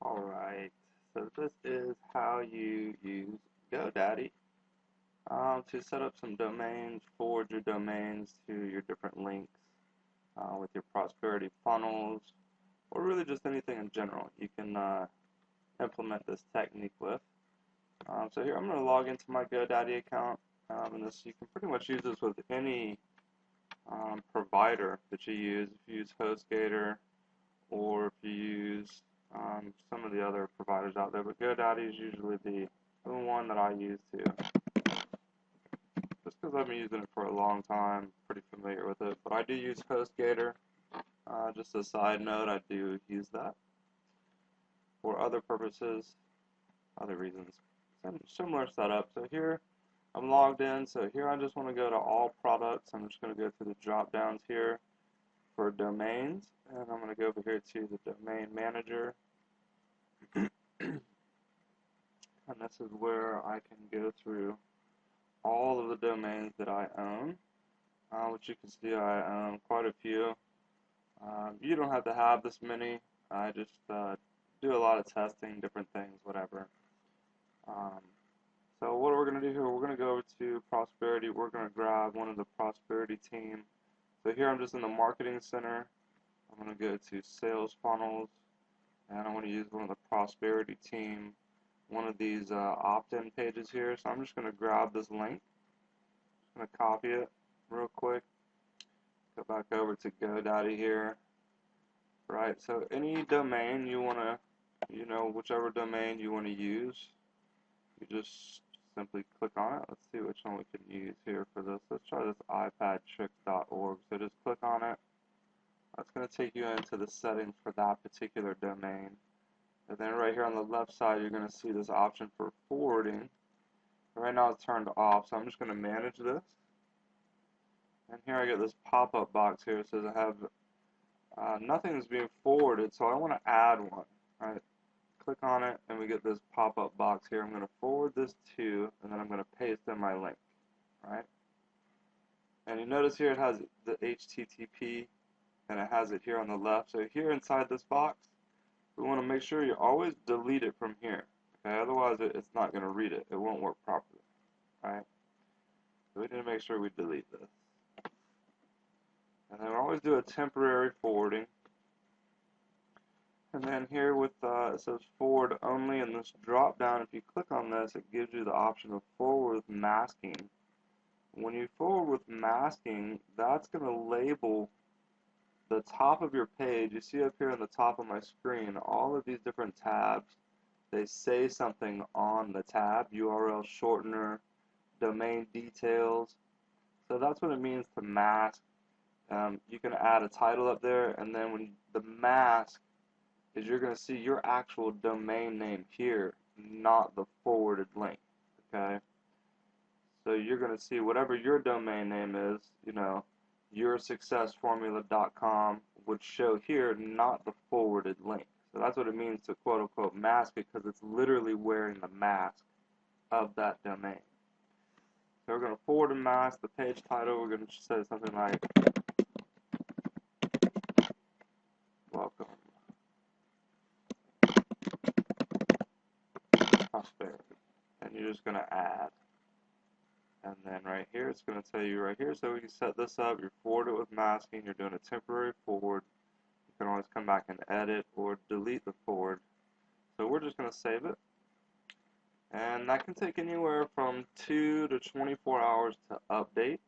Alright, so this is how you use GoDaddy to set up some domains, forward your domains to your different links with your prosperity funnels, or really just anything in general. You can implement this technique with. So here I'm going to log into my GoDaddy account, and this you can pretty much use this with any provider that you use. If you use HostGator, or if you use some of the other providers out there, but GoDaddy is usually the one that I use too. Just because I've been using it for a long time, pretty familiar with it. But I do use HostGator. Just a side note, I do use that for other purposes, other reasons. Similar setup. So here I'm logged in. So here I just want to go to all products. I'm just going to go through the drop downs here for domains, and I'm going to go over here to the domain manager. And this is where I can go through all of the domains that I own, which you can see I own quite a few. You don't have to have this many. I just do a lot of testing, different things, whatever. So what we're going to do here, we're going to go over to prosperity. We're going to grab one of the prosperity team. So here I'm just in the marketing center. I'm going to go to sales funnels, and I want to use one of the prosperity team, one of these opt-in pages here. So I'm just going to grab this link. I'm going to copy it real quick. Go back over to GoDaddy here. Right, so any domain you want to, whichever domain you want to use, you just simply click on it. Let's see which one we can use here for this. Let's try this iPadtricks.org. So just click on it. That's going to take you into the settings for that particular domain. And then right here on the left side, you're going to see this option for forwarding. Right now it's turned off, so I'm just going to manage this. And here I get this pop-up box here. It says I have nothing is being forwarded, so I want to add one. Right? Click on it, and we get this pop-up box here. I'm going to forward this to, and then I'm going to paste in my link. Right? And you notice here it has the HTTP, and it has it here on the left. So here inside this box, we want to make sure you always delete it from here. Okay? Otherwise, it's not going to read it. It won't work properly. Right? So we need to make sure we delete this. And then we always do a temporary forwarding. And then here with it says forward only, and this drop down, if you click on this, it gives you the option of forward with masking. When you forward with masking, that's going to label the top of your page. You see up here on the top of my screen, all of these different tabs, they say something on the tab: URL shortener, domain details. So that's what it means to mask. You can add a title up there, and then when the mask is, you're going to see your actual domain name here, not the forwarded link. Okay? So you're going to see whatever your domain name is, yoursuccessformula.com would show here, not the forwarded link. So that's what it means to quote-unquote mask it, because it's literally wearing the mask of that domain. So we're going to forward and mask the page title. We're going to say something like, welcome prosperity. And you're just going to add. And then right here, it's going to tell you right here, so we can set this up. You're forwarded with masking. You're doing a temporary forward. You can always come back and edit or delete the forward. So we're just going to save it. And that can take anywhere from 2 to 24 hours to update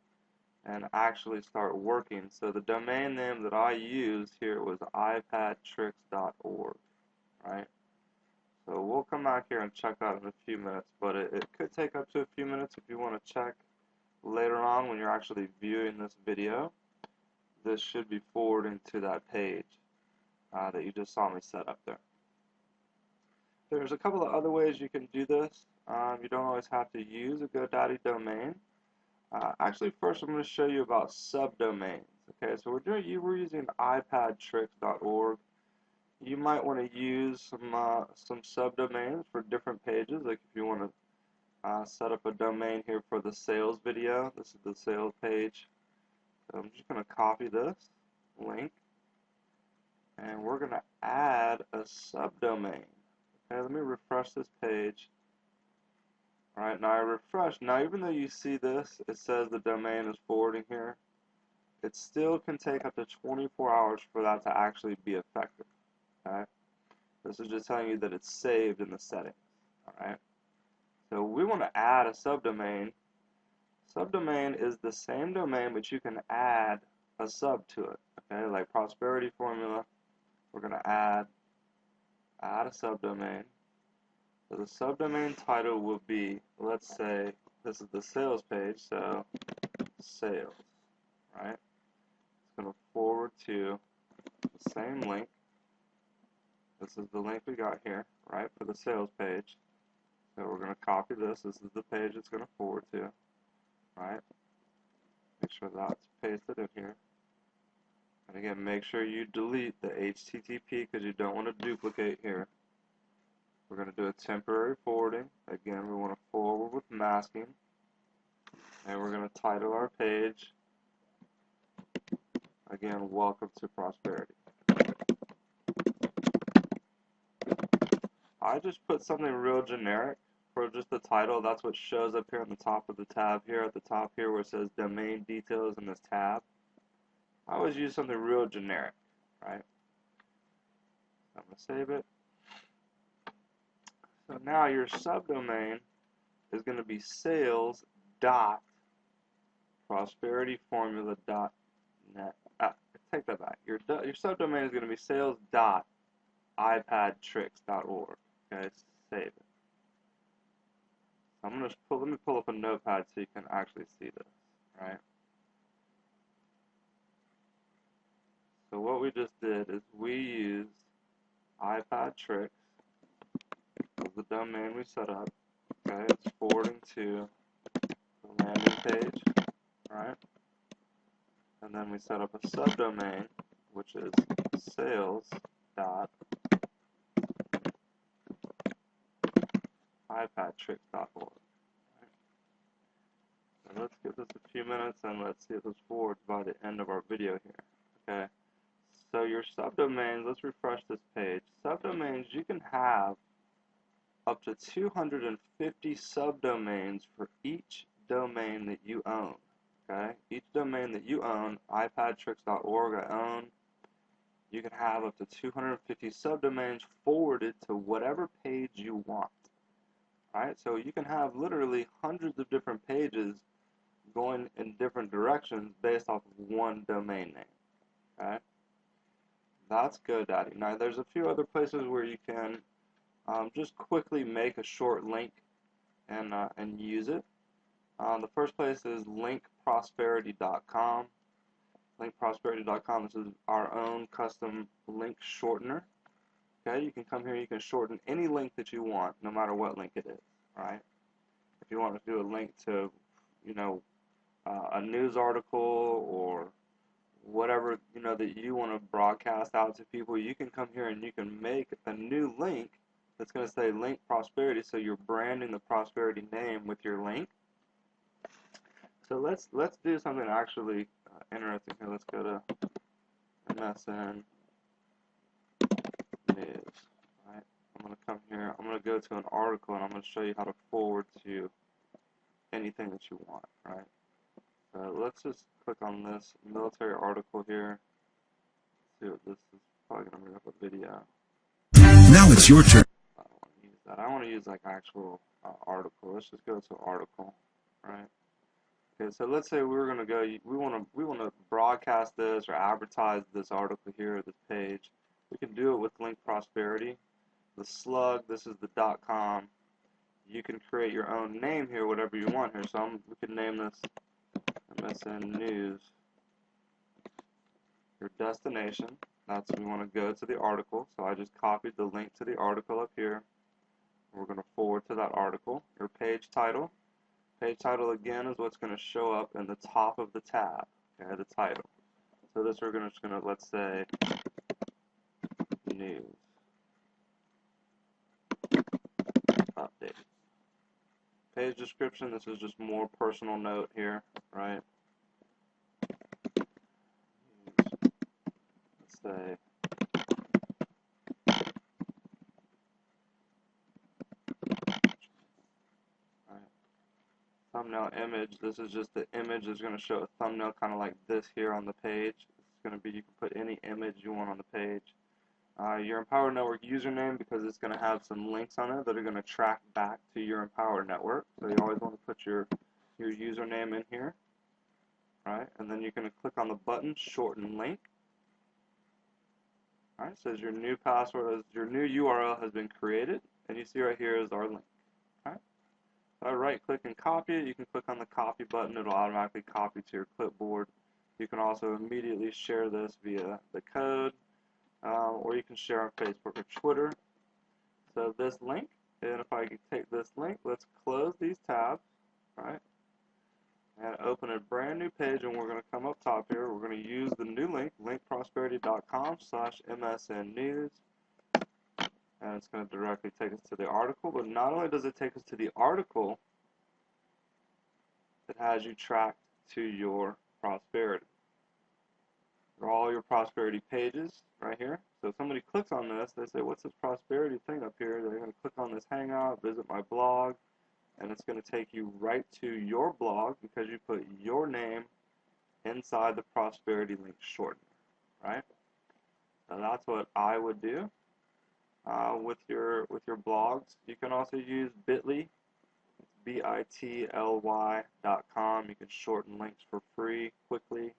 and actually start working. So the domain name that I used here was iPadtricks.org, right? So we'll come back here and check that in a few minutes, but it could take up to a few minutes if you want to check later on when you're actually viewing this video. This should be forwarding to that page that you just saw me set up there. There's a couple of other ways you can do this. You don't always have to use a GoDaddy domain. Actually, first I'm going to show you about subdomains. Okay, so we're using iPadtricks.org. You might want to use some subdomains for different pages. Like if you want to set up a domain here for the sales video. This is the sales page. So I'm just going to copy this link, and we're going to add a subdomain. Okay, let me refresh this page. Alright, now I refresh. Now even though you see this, it says the domain is forwarding here, it still can take up to 24 hours for that to actually be effective. Okay? This is just telling you that it's saved in the settings. Alright? So we want to add a subdomain. Subdomain is the same domain, but you can add a sub to it. Okay, like prosperity formula, we're going to add a subdomain. So the subdomain title will be, let's say, this is the sales page, so sales, right? It's going to forward to the same link. This is the link we got here, right, for the sales page. So we're going to copy this. This is the page it's going to forward to, right? Make sure that's pasted in here. And again, make sure you delete the HTTP because you don't want to duplicate here. We're going to do a temporary forwarding. Again, we want to forward with masking. And we're going to title our page, again, Welcome to Prosperity. I just put something real generic for just the title. That's what shows up here on the top of the tab here, at the top here where it says Domain Details in this tab. I always use something real generic, right? I'm going to save it. So now your subdomain is going to be sales.prosperityformula.net. Take that back. Your subdomain is going to be sales.ipadtricks.org. Okay, save it. I'm going to let me pull up a notepad so you can actually see this, right? So what we just did is we used iPadTricks as the domain we set up. Okay, it's forwarding to the landing page, right? And then we set up a subdomain, which is sales.ipadtricks.org. Right? So let's give this a few minutes and let's see if this forwards by the end of our video here. Okay. So your subdomains, let's refresh this page. Subdomains, you can have up to 250 subdomains for each domain that you own. Okay? Each domain that you own, ipadtricks.org, I own, you can have up to 250 subdomains forwarded to whatever page you want. Alright? So you can have literally hundreds of different pages going in different directions based off of one domain name. Okay? That's GoDaddy. Now there's a few other places where you can just quickly make a short link and use it. The first place is linkprosperity.com. Linkprosperity.com. This is our own custom link shortener. Okay, you can come here. You can shorten any link that you want, no matter what link it is. All right. If you want to do a link to, you know, a news article or whatever that you want to broadcast out to people, you can come here and you can make a new link that's going to say Link Prosperity, so you're branding the Prosperity name with your link. So let's do something actually interesting here. Let's go to MSN News. Right? I'm going to come here. I'm going to go to an article and I'm going to show you how to forward to anything that you want. Right? So let's just click on this military article here. Let's see what this is. Probably going to bring up a video. Now it's your turn. I don't want to use that. I want to use like actual article. Let's just go to article. Right? Okay, so let's say we're gonna go. We want to broadcast this or advertise this article here, this page. We can do it with Link Prosperity. The slug. This is the .com. You can create your own name here, whatever you want here. So we can name this MSN News. Your destination. That's we want to go to the article. So I just copied the link to the article up here. We're going to forward to that article. Your page title. Page title again is what's going to show up in the top of the tab. Okay, the title. So this we're just going to, let's say, news update. Page description. This is just more personal note here, right? Let's say thumbnail image. This is just the image that's going to show a thumbnail kind of like this here on the page. It's going to be, you can put any image you want on the page. Your Empower Network username, because it's going to have some links on it that are going to track back to your Empower Network. So you always want to put your username in here. Right? And then you're going to click on the button, Shorten Link. Alright, it says your new password, your new URL has been created, and you see right here is our link. Alright, so I right click and copy it. You can click on the copy button, it'll automatically copy to your clipboard. You can also immediately share this via the code, or you can share on Facebook or Twitter. So this link, and if I can take this link, let's close these tabs, right? And open a brand new page, and we're going to come up top here. We're going to use the new link, linkprosperity.com/msnnews, and it's going to directly take us to the article. But not only does it take us to the article, it has you tracked to your prosperity. All your prosperity pages right here. So if somebody clicks on this, they say, what's this prosperity thing up here? They're going to click on this hangout, visit my blog, and it's going to take you right to your blog because you put your name inside the prosperity link shortener, right? So that's what I would do with your blogs. You can also use Bitly, bitly.com. You can shorten links for free quickly,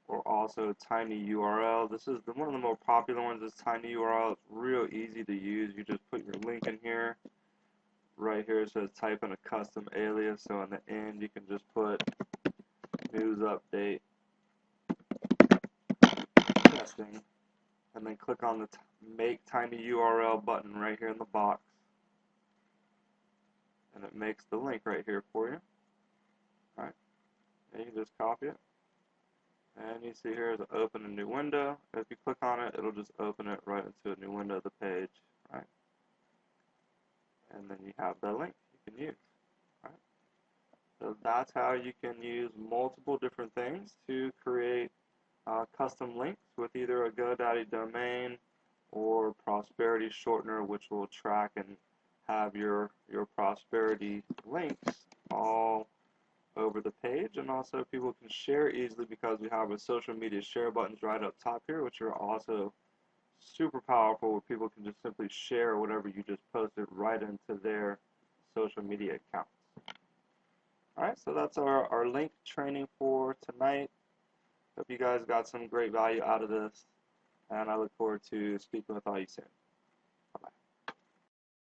or also Tinyurl. This is one of the more popular ones. Is Tinyurl. It's real easy to use. You just put your link in here. Right here it says type in a custom alias, so in the end you can just put news update testing, and then click on the make Tinyurl button right here in the box, and it makes the link right here for you. Alright, and you can just copy it, and you see here is open a new window. If you click on it, it'll just open it right into a new window of the page, right? And then you have that link you can use. Right? So that's how you can use multiple different things to create custom links with either a GoDaddy domain or Prosperity Shortener, which will track and have your prosperity links all over the page. And also people can share easily because we have a social media share buttons right up top here, which are also super powerful, where people can just simply share whatever you just posted right into their social media accounts. Alright, so that's our link training for tonight. Hope you guys got some great value out of this, and I look forward to speaking with all you soon.